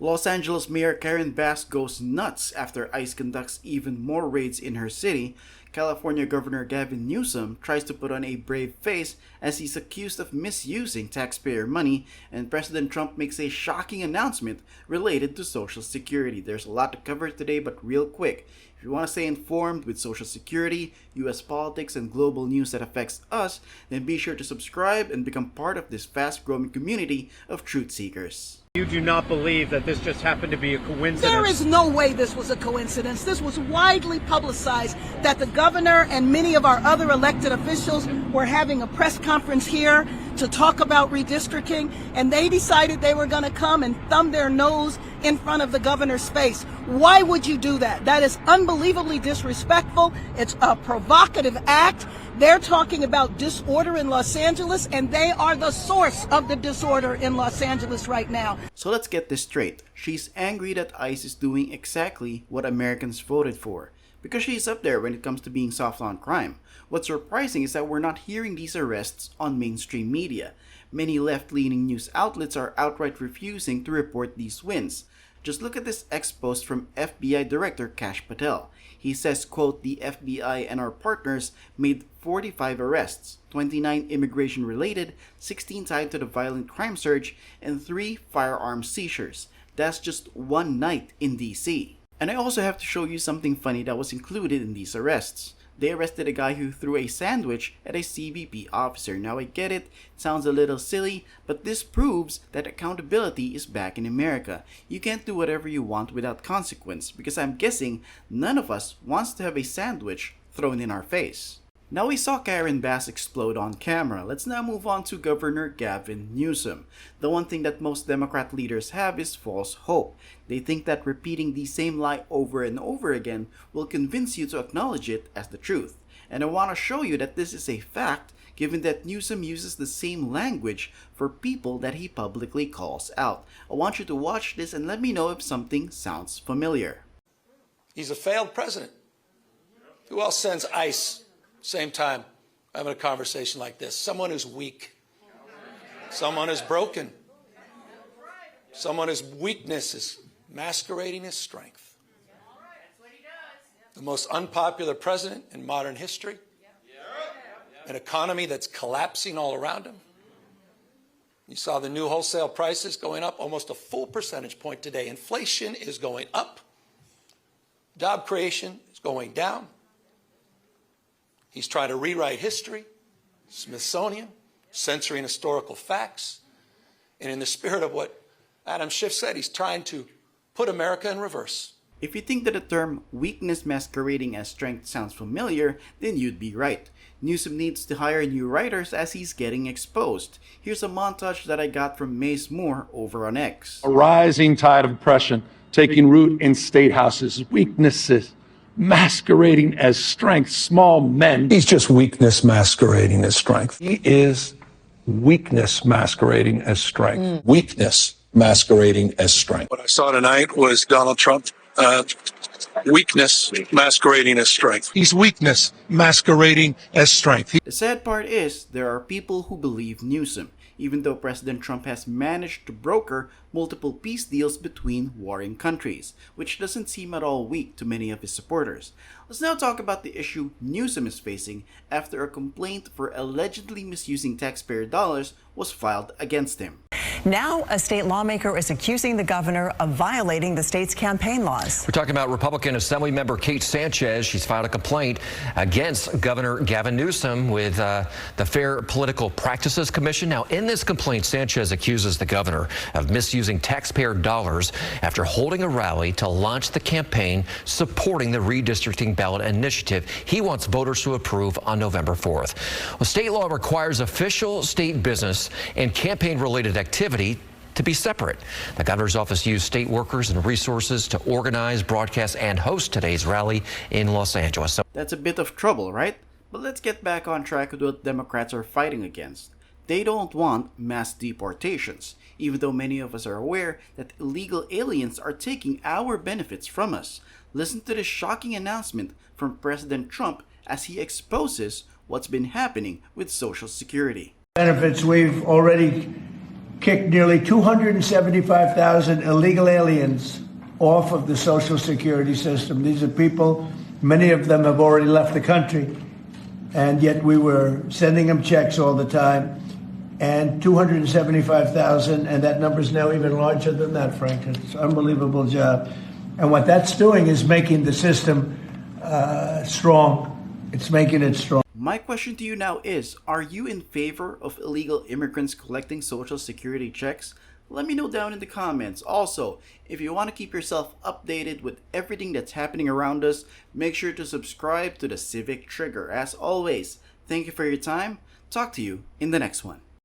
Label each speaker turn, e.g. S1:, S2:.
S1: Los Angeles Mayor Karen Bass goes nuts after ICE conducts even more raids in her city. California Governor Gavin Newsom tries to put on a brave face as he's accused of misusing taxpayer money, and President Trump makes a shocking announcement related to Social Security. There's a lot to cover today, but real quick, if you want to stay informed with Social Security, US politics, and global news that affects us, then be sure to subscribe and become part of this fast-growing community of truth seekers.
S2: You do not believe that this just happened to be a coincidence?
S3: There is no way this was a coincidence. This was widely publicized that the governor and many of our other elected officials were having a press conference here to talk about redistricting, and they decided they were going to come and thumb their nose in front of the governor's face. Why would you do that? That is unbelievably disrespectful. It's a provocative act. They're talking about disorder in Los Angeles, and they are the source of the disorder in Los Angeles right now.
S1: So let's get this straight. She's angry that ICE is doing exactly what Americans voted for, because she's up there when it comes to being soft on crime. What's surprising is that we're not hearing these arrests on mainstream media. Many left-leaning news outlets are outright refusing to report these wins. Just look at this ex-post from FBI Director Kash Patel. He says, quote, "The FBI and our partners made 45 arrests, 29 immigration-related, 16 tied to the violent crime surge, and 3 firearm seizures. That's just one night in DC." And I also have to show you something funny that was included in these arrests. They arrested a guy who threw a sandwich at a CBP officer. Now I get it sounds a little silly, but this proves that accountability is back in America. You can't do whatever you want without consequence, because I'm guessing none of us wants to have a sandwich thrown in our face. Now we saw Karen Bass explode on camera. Let's now move on to Governor Gavin Newsom. The one thing that most Democrat leaders have is false hope. They think that repeating the same lie over and over again will convince you to acknowledge it as the truth. And I want to show you that this is a fact, given that Newsom uses the same language for people that he publicly calls out. I want you to watch this and let me know if something sounds familiar.
S4: He's a failed president. Who else sends ICE? Same time, having a conversation like this. Someone who's weak. Someone who's broken. Someone whose weakness is masquerading as strength. The most unpopular president in modern history. An economy that's collapsing all around him. You saw the new wholesale prices going up almost a full percentage point today. Inflation is going up. Job creation is going down. He's trying to rewrite history, Smithsonian, censoring historical facts. And in the spirit of what Adam Schiff said, he's trying to put America in reverse.
S1: If you think that the term weakness masquerading as strength sounds familiar, then you'd be right. Newsom needs to hire new writers as he's getting exposed. Here's a montage that I got from Mace Moore over on X.
S5: A rising tide of oppression taking root in state houses, weaknesses masquerading as strength, small men.
S6: He's just weakness masquerading as strength. He is weakness masquerading as strength. Weakness masquerading as strength.
S7: What I saw tonight was Donald Trump, weakness masquerading as strength.
S6: He's weakness masquerading as strength.
S1: The sad part is, there are people who believe Newsom, even though President Trump has managed to broker multiple peace deals between warring countries, which doesn't seem at all weak to many of his supporters. Let's now talk about the issue Newsom is facing after a complaint for allegedly misusing taxpayer dollars was filed against him.
S8: Now, a state lawmaker is accusing the governor of violating the state's campaign laws.
S9: We're talking about Republican Assemblymember Kate Sanchez. She's filed a complaint against Governor Gavin Newsom with the Fair Political Practices Commission. Now, in this complaint, Sanchez accuses the governor of misusing taxpayer dollars after holding a rally to launch the campaign supporting the redistricting ballot initiative he wants voters to approve on November 4th. Well, state law requires official state business and campaign-related activity to be separate. The governor's office used state workers and resources to organize, broadcast, and host today's rally in Los Angeles.
S1: That's a bit of trouble, right? But let's get back on track with what Democrats are fighting against. They don't want mass deportations, even though many of us are aware that illegal aliens are taking our benefits from us. Listen to this shocking announcement from President Trump as he exposes what's been happening with Social Security.
S10: Benefits we've already kicked nearly 275,000 illegal aliens off of the Social Security system. These are people, many of them have already left the country, and yet we were sending them checks all the time. And 275,000, and that number is now even larger than that, Frank. It's an unbelievable job. And what that's doing is making the system strong. It's making it strong.
S1: My question to you now is, are you in favor of illegal immigrants collecting Social Security checks? Let me know down in the comments. Also, if you want to keep yourself updated with everything that's happening around us, make sure to subscribe to the Civic Trigger. As always, thank you for your time. Talk to you in the next one.